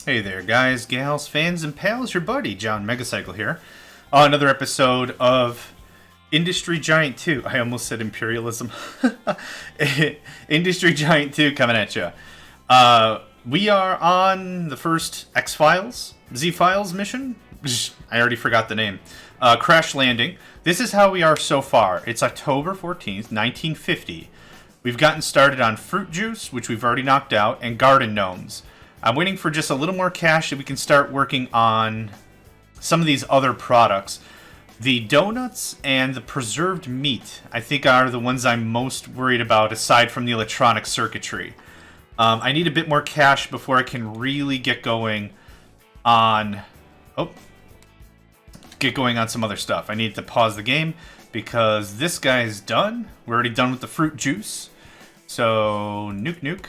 Hey there, guys, gals, fans, and pals. Your buddy, John Megacycle here. Another episode of Industry Giant 2. I almost said Imperialism. Industry Giant 2 coming at you. We are on the first X-Files, Z-Files mission. I already forgot the name. Crash Landing. This is how we are so far. It's October 14th, 1950. We've gotten started on fruit juice, which we've already knocked out, and garden gnomes. I'm waiting for just a little more cash so we can start working on some of these other products. The donuts and the preserved meat, I think, are the ones I'm most worried about, aside from the electronic circuitry. I need a bit more cash before I can really get going on... get going on some other stuff. I need to pause the game because this guy's done. We're already done with the fruit juice. So, nuke.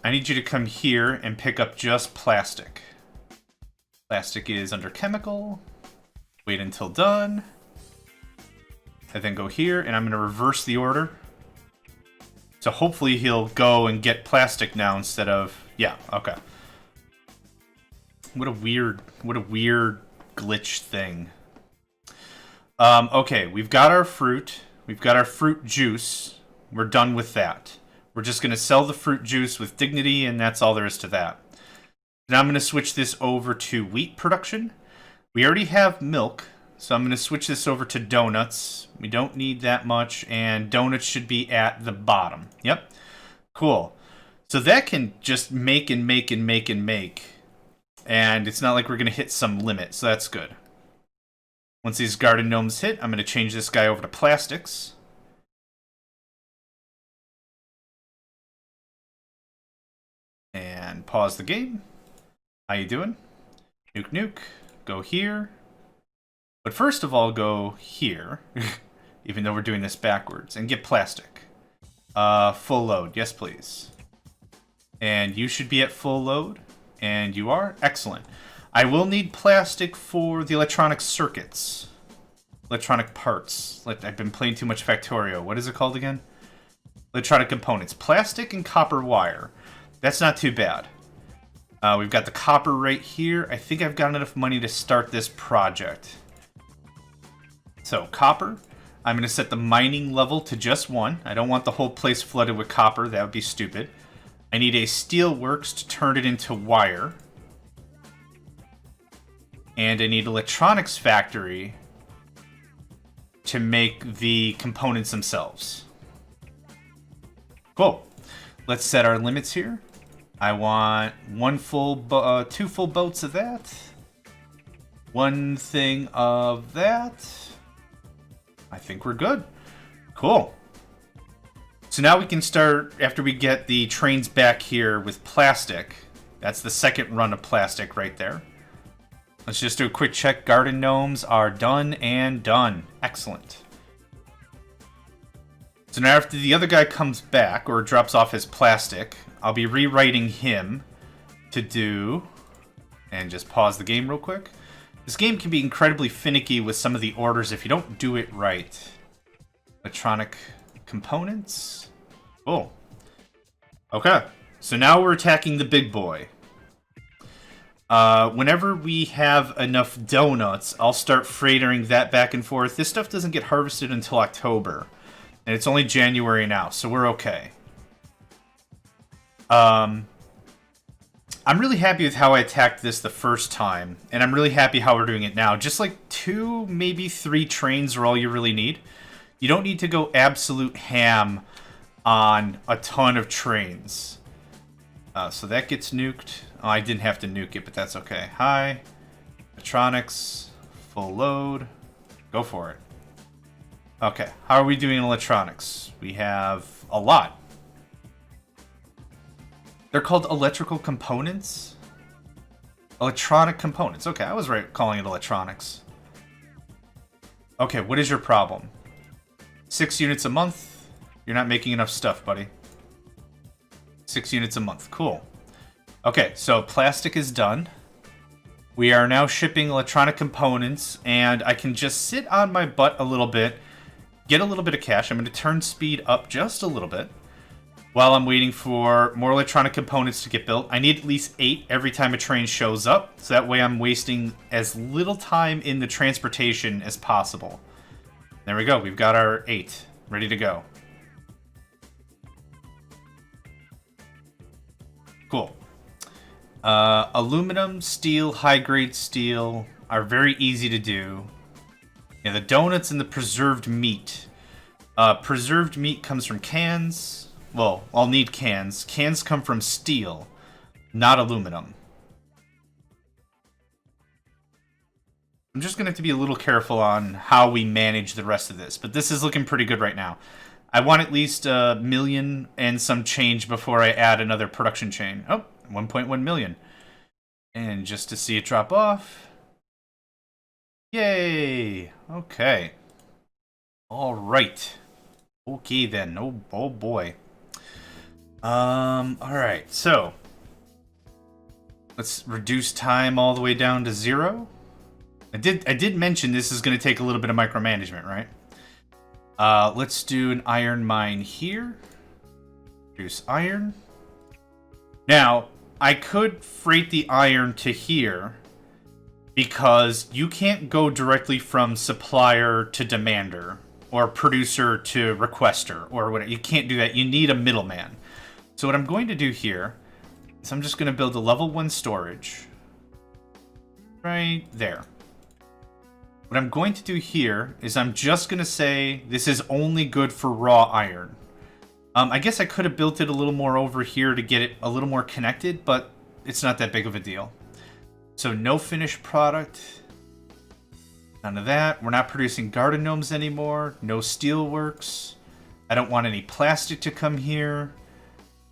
I need you to come here and pick up just plastic. Plastic is under chemical. Wait until done. And then go here, and I'm going to reverse the order. So hopefully he'll go and get plastic now instead of... Yeah, okay. What a weird glitch thing. Okay, we've got our fruit. We've got our fruit juice. We're done with that. We're just going to sell the fruit juice with dignity, and that's all there is to that. Now I'm going to switch this over to wheat production. We already have milk, so I'm going to switch this over to donuts. We don't need that much, and donuts should be at the bottom. Yep. Cool. So that can just make and make and make and make. And it's not like we're going to hit some limit, so that's good. Once these garden gnomes hit, I'm going to change this guy over to plastics. And pause the game. How you doing? Nuke. Go here. But first of all, go here. Even though we're doing this backwards. And get plastic. Full load. Yes, please. And you should be at full load. And you are? Excellent. I will need plastic for the electronic circuits. Electronic parts. I've been playing too much Factorio. What is it called again? Electronic components. Plastic and copper wire. That's not too bad. We've got the copper right here. I think I've got enough money to start this project. So, copper. I'm going to set the mining level to just 1. I don't want the whole place flooded with copper. That would be stupid. I need a steel works to turn it into wire. And I need electronics factory to make the components themselves. Cool. Let's set our limits here. I want 2 full boats of that. 1 thing of that. I think we're good. Cool. So now we can start, after we get the trains back here, with plastic. That's the second run of plastic right there. Let's just do a quick check. Garden gnomes are done and done. Excellent. So now after the other guy comes back, or drops off his plastic, I'll be rewriting him to do... And just pause the game real quick. This game can be incredibly finicky with some of the orders if you don't do it right. Electronic components. Cool. Okay, so now we're attacking the big boy. Whenever we have enough donuts, I'll start freightering that back and forth. This stuff doesn't get harvested until October. And it's only January now, so we're okay. I'm really happy with how I attacked this the first time. And I'm really happy how we're doing it now. Just like 2, maybe 3 trains are all you really need. You don't need to go absolute ham on a ton of trains. So that gets nuked. Oh, I didn't have to nuke it, but that's okay. Hi. Electronics. Full load. Go for it. Okay, how are we doing in electronics? We have a lot. They're called electrical components? Electronic components. Okay, I was right calling it electronics. Okay, what is your problem? 6 units a month? You're not making enough stuff, buddy. 6 units a month. Cool. Okay, so plastic is done. We are now shipping electronic components, and I can just sit on my butt a little bit, get a little bit of cash. I'm going to turn speed up just a little bit. while I'm waiting for more electronic components to get built. I need at least 8 every time a train shows up, so that way I'm wasting as little time in the transportation as possible. There we go. We've got our 8 ready to go. Cool. Aluminum, steel, high-grade steel are very easy to do. Yeah, the donuts and the preserved meat. Preserved meat comes from cans. Well, I'll need cans. Cans come from steel, not aluminum. I'm just going to have to be a little careful on how we manage the rest of this, but this is looking pretty good right now. I want at least 1 million and some change before I add another production chain. Oh, 1.1 million. And just to see it drop off. Yay! Okay. All right. Okay then. Oh boy. All right. So let's reduce time all the way down to 0. I did mention this is going to take a little bit of micromanagement, right? Let's do an iron mine here. Produce iron. Now, I could freight the iron to here because you can't go directly from supplier to demander or producer to requester or whatever. You can't do that. You need a middleman. So what I'm going to do here is I'm just going to build a level 1 storage right there. What I'm going to do here is I'm just going to say this is only good for raw iron. I guess I could have built it a little more over here to get it a little more connected, but it's not that big of a deal. So no finished product. None of that. We're not producing garden gnomes anymore. No steelworks. I don't want any plastic to come here.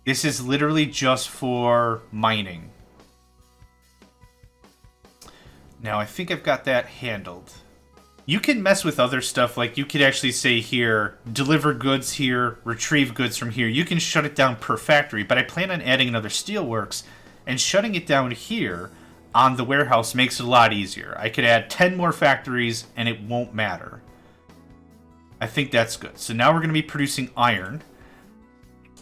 This is literally just for mining. Now I think I've got that handled. You can mess with other stuff, like you could actually say here, deliver goods here, retrieve goods from here. You can shut it down per factory, but I plan on adding another steelworks, and shutting it down here on the warehouse makes it a lot easier. I could add 10 more factories, and it won't matter. I think that's good. So now we're going to be producing iron.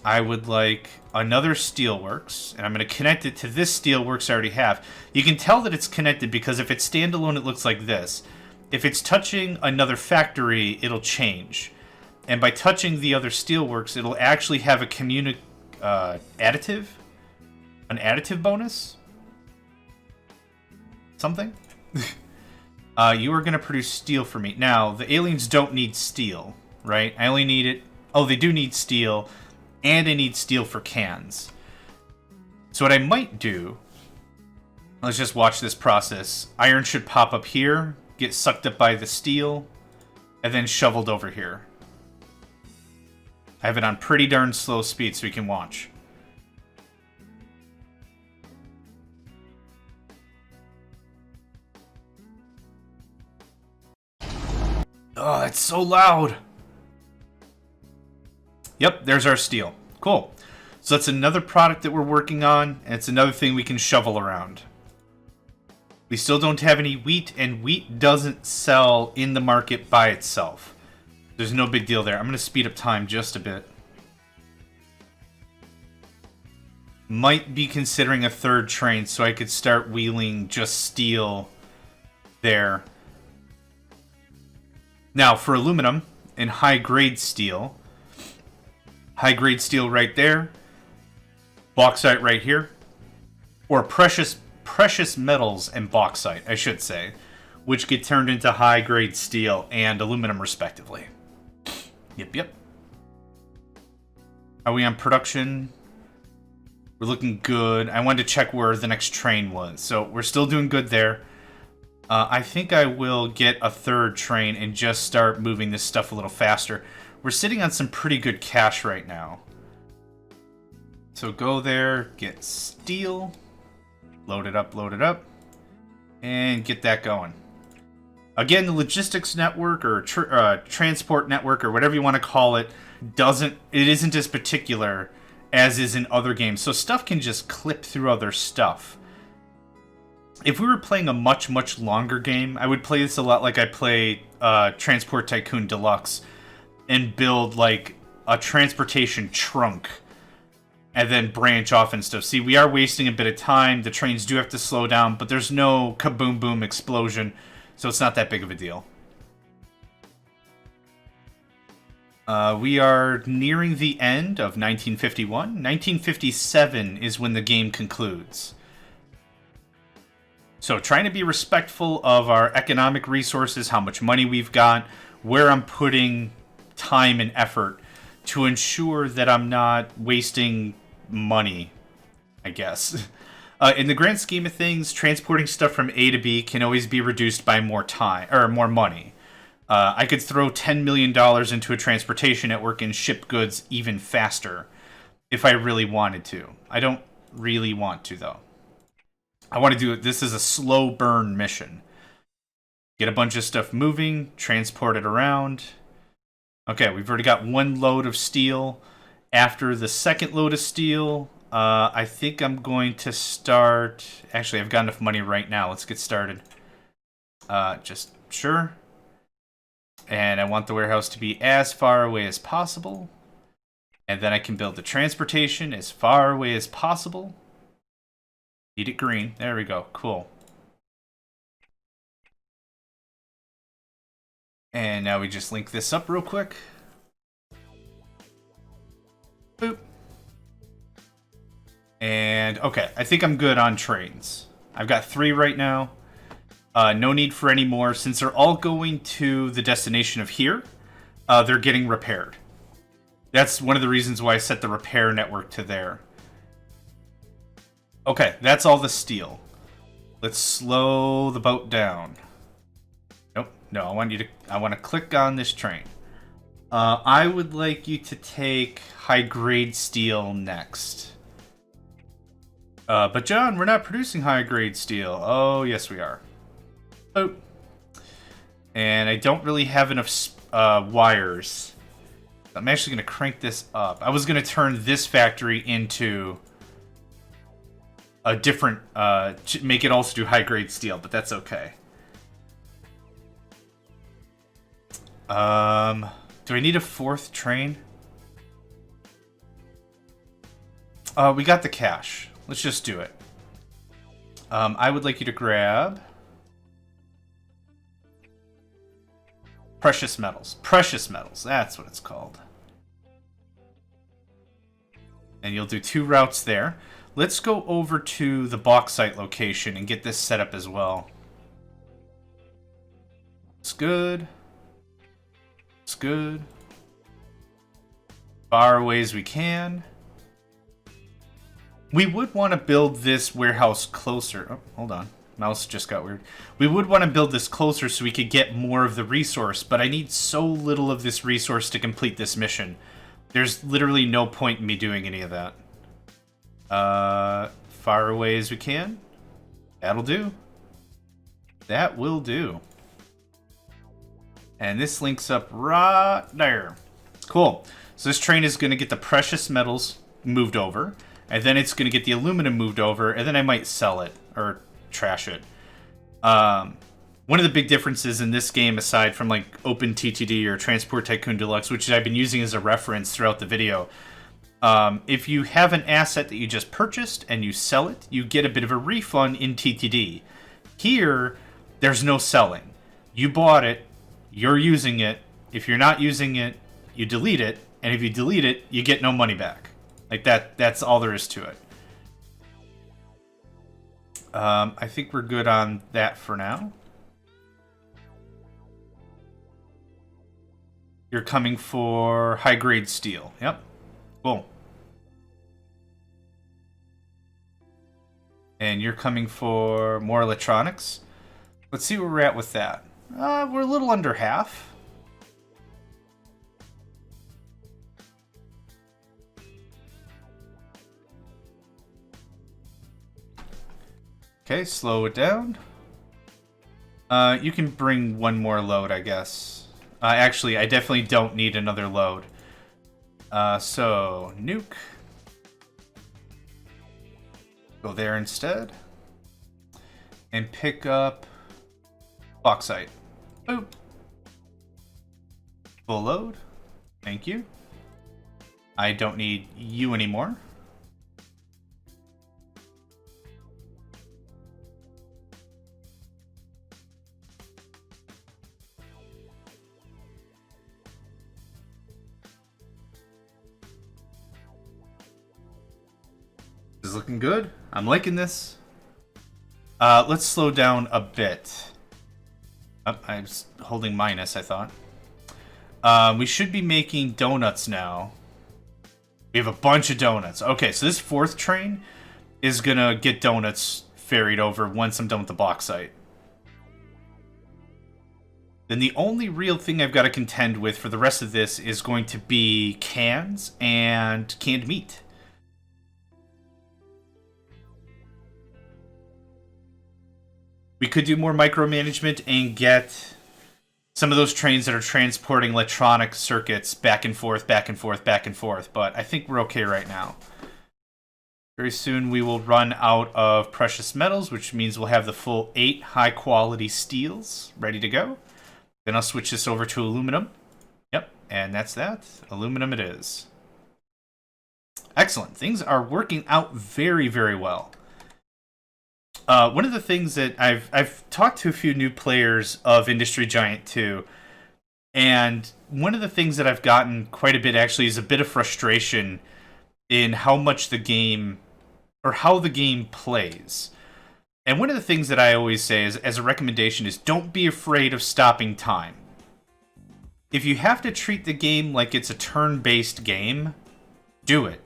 I would like another steelworks, and I'm going to connect it to this steelworks I already have. You can tell that it's connected because if it's standalone, it looks like this. If it's touching another factory, it'll change. And by touching the other steelworks, it'll actually have a additive? An additive bonus? Something? You are going to produce steel for me. Now, the aliens don't need steel, right? I only need it... Oh, they do need steel, and I need steel for cans. So what I might do... Let's just watch this process. Iron should pop up here, get sucked up by the steel, and then shoveled over here. I have it on pretty darn slow speed so we can watch. Oh, it's so loud! Yep, there's our steel. Cool. So that's another product that we're working on, and it's another thing we can shovel around. We still don't have any wheat, and wheat doesn't sell in the market by itself. There's no big deal there. I'm going to speed up time just a bit. Might be considering a 3rd train so I could start wheeling just steel there. Now, for aluminum and high-grade steel right there, bauxite right here, or precious metals and bauxite, I should say, which get turned into high-grade steel and aluminum, respectively. Yep. Are we on production? We're looking good. I wanted to check where the next train was. So we're still doing good there. I think I will get a 3rd train and just start moving this stuff a little faster. We're sitting on some pretty good cash right now. So go there, get steel, load it up, and get that going. Again, the logistics network or transport network or whatever you want to call it isn't as particular as is in other games. So stuff can just clip through other stuff. If we were playing a much, much longer game, I would play this a lot like I play Transport Tycoon Deluxe and build like a transportation trunk and then branch off and stuff. See, we are wasting a bit of time. The trains do have to slow down, but there's no kaboom boom explosion, so it's not that big of a deal. We are nearing the end of 1951. 1957 is when the game concludes. So trying to be respectful of our economic resources, how much money we've got, where I'm putting time and effort to ensure that I'm not wasting money, I guess. In the grand scheme of things, transporting stuff from A to B can always be reduced by more time or more money. I could throw $10 million into a transportation network and ship goods even faster if I really wanted to. I don't really want to, though. I want to do it. This is a slow burn mission. Get a bunch of stuff moving, transport it around. Okay, we've already got one load of steel. After the second load of steel, I think I'm going to start... Actually, I've got enough money right now. Let's get started. Just sure. And I want the warehouse to be as far away as possible. And then I can build the transportation as far away as possible. Need it green. There we go. Cool. And now we just link this up real quick. Boop. And, okay, I think I'm good on trains. I've got 3 right now. No need for any more. Since they're all going to the destination of here, they're getting repaired. That's one of the reasons why I set the repair network to there. Okay, that's all the steel. Let's slow the boat down. Nope, no, I want to click on this train. I would like you to take high-grade steel next. But John, we're not producing high-grade steel. Oh, yes we are. Oh. And I don't really have enough wires. I'm actually going to crank this up. I was going to turn this factory into a different, make it also do high-grade steel, but that's okay. Do I need a 4th train? We got the cash. Let's just do it. I would like you to grab precious metals. Precious metals, that's what it's called. And you'll do 2 routes there. Let's go over to the bauxite location and get this set up as well. It's good. It's good. Far away as we can. We would want to build this warehouse closer. Oh, hold on. Mouse just got weird. We would want to build this closer so we could get more of the resource, but I need so little of this resource to complete this mission. There's literally no point in me doing any of that. Far away as we can. That'll do. That will do. And this links up right there. Cool. So this train is going to get the precious metals moved over, and then it's going to get the aluminum moved over, and then I might sell it, or trash it. One of the big differences in this game, aside from like OpenTTD or Transport Tycoon Deluxe, which I've been using as a reference throughout the video, if you have an asset that you just purchased and you sell it, you get a bit of a refund in TTD. Here, there's no selling. You bought it, you're using it. If you're not using it, you delete it, and if you delete it, you get no money back. Like that's all there is to it. I think we're good on that for now. You're coming for high-grade steel. Yep. Cool. And you're coming for more electronics. Let's see where we're at with that. We're a little under half. Okay, slow it down. You can bring one more load, I guess. Actually, I definitely don't need another load. So, nuke. Go there instead. And pick up bauxite. Boop. Full load. Thank you. I don't need you anymore. looking good. I'm liking this. Let's slow down a bit. Oh, I was holding minus, I thought. We should be making donuts now. We have a bunch of donuts. Okay, so this fourth train is gonna get donuts ferried over once I'm done with the bauxite. Then the only real thing I've got to contend with for the rest of this is going to be cans and canned meat. We could do more micromanagement and get some of those trains that are transporting electronic circuits back and forth, back and forth, back and forth, but I think we're okay right now. Very soon we will run out of precious metals, which means we'll have the full 8 high-quality steels ready to go. Then I'll switch this over to aluminum. Yep, and that's that. Aluminum it is. Excellent. Things are working out very, very well. One of the things that I've talked to a few new players of Industry Giant 2, and one of the things that I've gotten quite a bit actually is a bit of frustration in how much the game, or how the game plays. And one of the things that I always say is, as a recommendation is don't be afraid of stopping time. If you have to treat the game like it's a turn-based game, do it.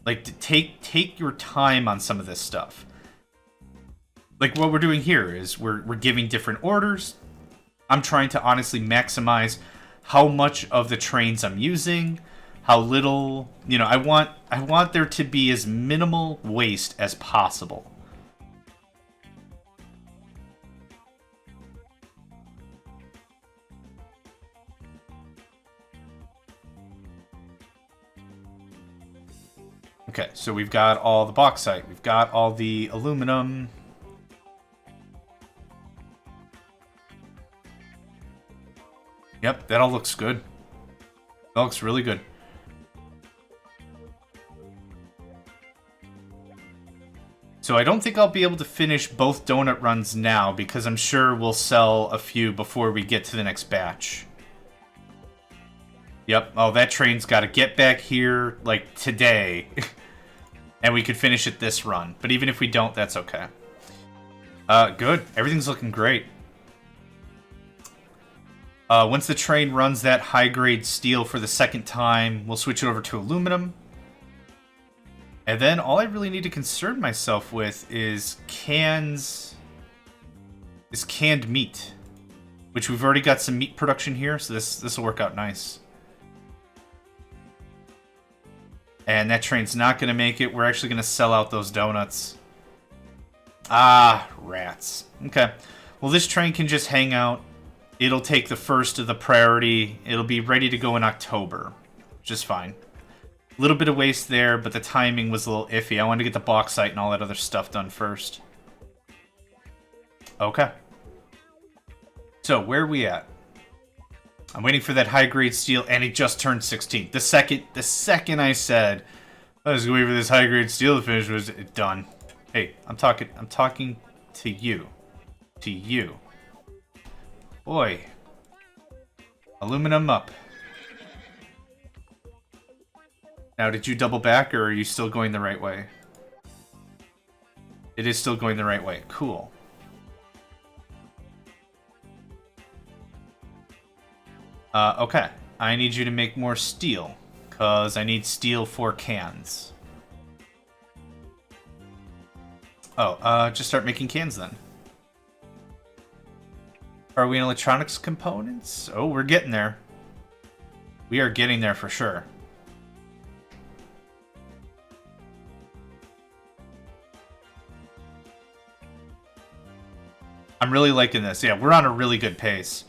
Like, take your time on some of this stuff. Like, what we're doing here is we're giving different orders. I'm trying to honestly maximize how much of the trains I'm using, how little, you know, I want there to be as minimal waste as possible. Okay, so we've got all the bauxite, we've got all the aluminum. Yep, that all looks good. That looks really good. So I don't think I'll be able to finish both donut runs now because I'm sure we'll sell a few before we get to the next batch. Yep, oh, that train's got to get back here, like, today. And we could finish it this run. But even if we don't, that's okay. Good. Everything's looking great. Once the train runs that high-grade steel for the second time, we'll switch it over to aluminum. And then all I really need to concern myself with is canned meat. Which we've already got some meat production here, so this will work out nice. And that train's not going to make it. We're actually going to sell out those donuts. Ah, rats. Okay. Well, this train can just hang out. It'll take the first of the priority. It'll be ready to go in October. Just fine. A little bit of waste there, but the timing was a little iffy. I wanted to get the bauxite and all that other stuff done first. Okay. So, where are we at? I'm waiting for that high-grade steel, and it just turned 16. The second I said, I was waiting for this high-grade steel to finish, was it done. Hey, I'm talking to you. To you. Boy. Aluminum up. Now, did you double back, or are you still going the right way? It is still going the right way. Cool. Okay. I need you to make more steel, because I need steel for cans. Oh, just start making cans then. Are we in electronics components? Oh, we're getting there. We are getting there for sure. I'm really liking this. Yeah, we're on a really good pace.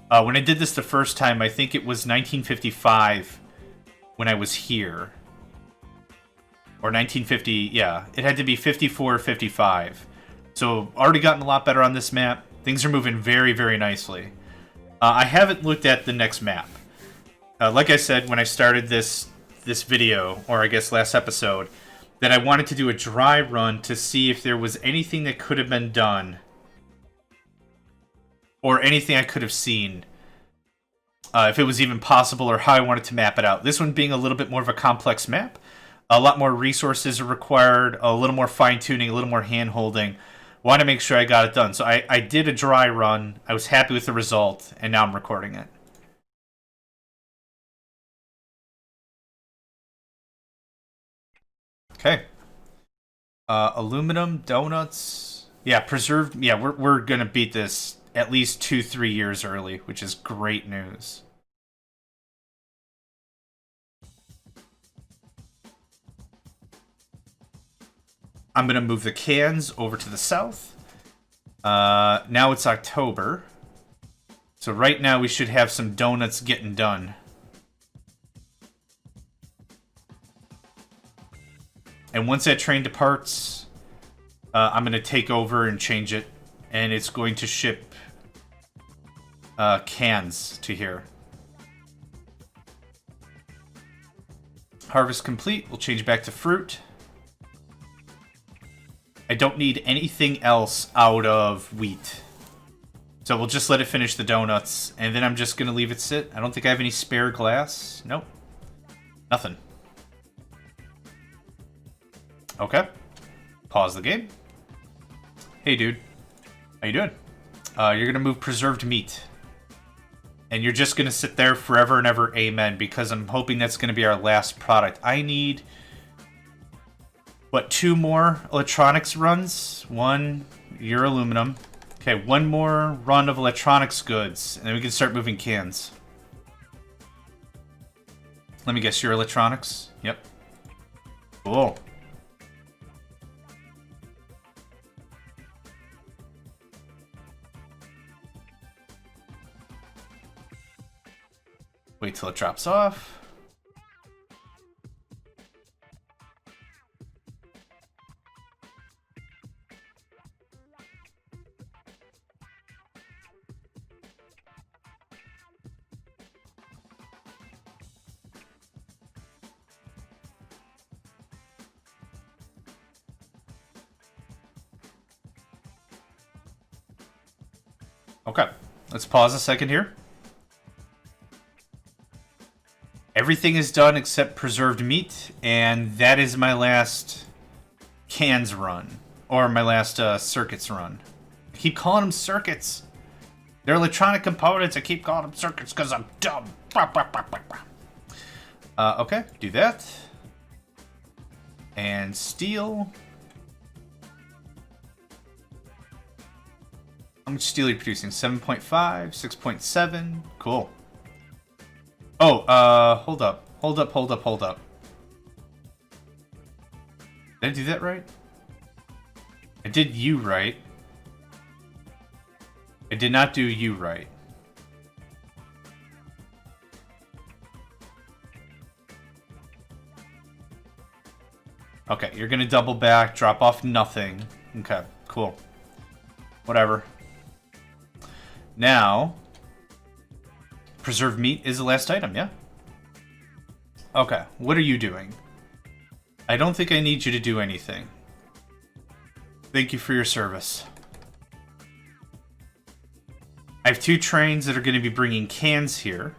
When I did this the first time, I think it was 1955 when I was here. Or 1950, yeah. It had to be 54 or 55. So, already gotten a lot better on this map. Things are moving very, very nicely. I haven't looked at the next map. Like I said when I started this video, or I guess last episode, that I wanted to do a dry run to see if there was anything that could have been done or anything I could have seen, if it was even possible, or how I wanted to map it out. This one being a little bit more of a complex map, A lot more resources are required, a little more fine-tuning, a little more hand-holding. Want to make sure I got it done. So I did a dry run. I was happy with the result, and now I'm recording it. Okay. Aluminum, donuts. Yeah, preserved. Yeah, we're going to beat this at least 2-3 years early, which is great news. I'm going to move the cans over to the south. Now it's October. So right now we should have some donuts getting done. And once that train departs, I'm going to take over and change it. And it's going to ship cans to here. Harvest complete. We'll change back to fruit. I don't need anything else out of wheat. So we'll just let it finish the donuts, and then I'm just going to leave it sit. I don't think I have any spare glass. Nope. Nothing. Okay. Pause the game. Hey, dude. How you doing? You're going to move preserved meat. And you're just going to sit there forever and ever, amen, because I'm hoping that's going to be our last product. I need... what, 2 more electronics runs? 1, your aluminum. Okay, 1 more run of electronics goods, and then we can start moving cans. Let me guess, your electronics? Yep. Cool. Wait till it drops off. Okay, let's pause a second here. Everything is done except preserved meat, and that is my last cans run, or my last circuits run. I keep calling them circuits. They're electronic components. I keep calling them circuits because I'm dumb. Okay, do that. And steel. How much steel are you producing? 7.5, 6.7. Cool. Oh, hold up. Hold up. Did I do that right? I did you right. I did not do you right. Okay, you're gonna double back, drop off nothing. Okay, cool. Whatever. Now, preserved meat is the last item, yeah? Okay, what are you doing? I don't think I need you to do anything. Thank you for your service. I have 2 trains that are going to be bringing cans here.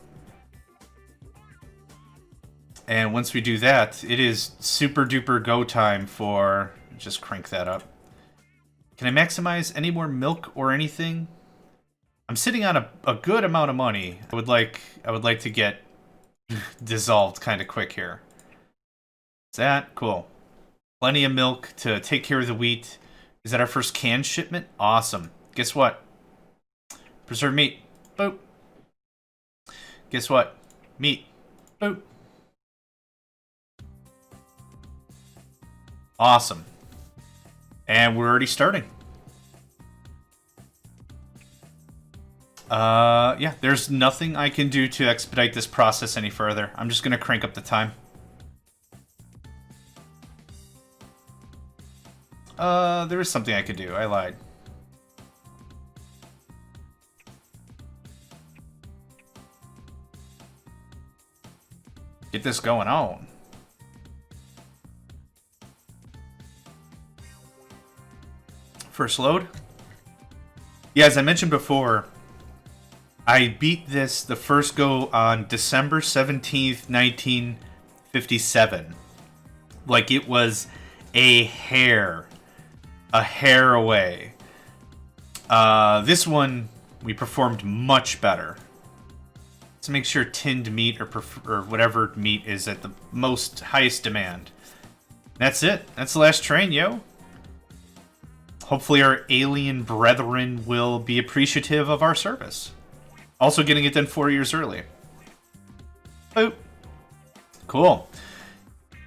And once we do that, it is super duper go time for... just crank that up. Can I maximize any more milk or anything? I'm sitting on a good amount of money. I would like to get dissolved kind of quick here. Is that cool? Plenty of milk to take care of the wheat. Is that our first can shipment? Awesome. Guess what? Preserved meat. Boop. Guess what? Meat. Boop. Awesome. And we're already starting. Yeah, there's nothing I can do to expedite this process any further. I'm just gonna crank up the time. There is something I could do. I lied. Get this going on. First load. Yeah, as I mentioned before, I beat this the first go on December 17th, 1957. Like, it was a hair away. This one, we performed much better. Let's make sure tinned meat or whatever meat is at the highest demand. That's it. That's the last train, yo. Hopefully our alien brethren will be appreciative of our service. Also getting it done 4 years early. Boop. Cool.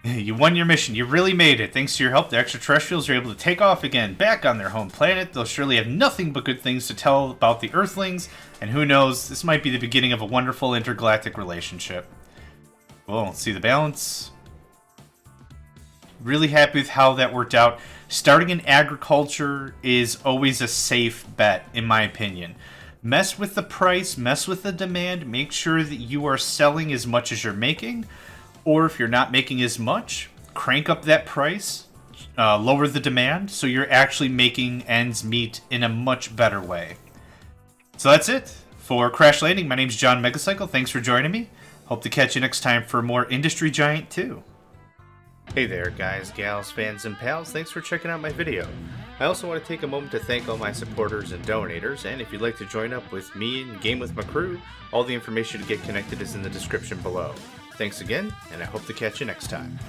You won your mission. You really made it. Thanks to your help, the extraterrestrials are able to take off again, back on their home planet. They'll surely have nothing but good things to tell about the Earthlings, and who knows, this might be the beginning of a wonderful intergalactic relationship. Cool. See the balance. Really happy with how that worked out. Starting in agriculture is always a safe bet, in my opinion. Mess with the price, mess with the demand, make sure that you are selling as much as you're making. Or if you're not making as much, crank up that price, lower the demand, so you're actually making ends meet in a much better way. So that's it for Crash Landing. My name's John Megacycle. Thanks for joining me. Hope to catch you next time for more Industry Giant 2. Hey there, guys, gals, fans, and pals. Thanks for checking out my video. I also want to take a moment to thank all my supporters and donators, and if you'd like to join up with me and game with my crew, all the information to get connected is in the description below. Thanks again, and I hope to catch you next time.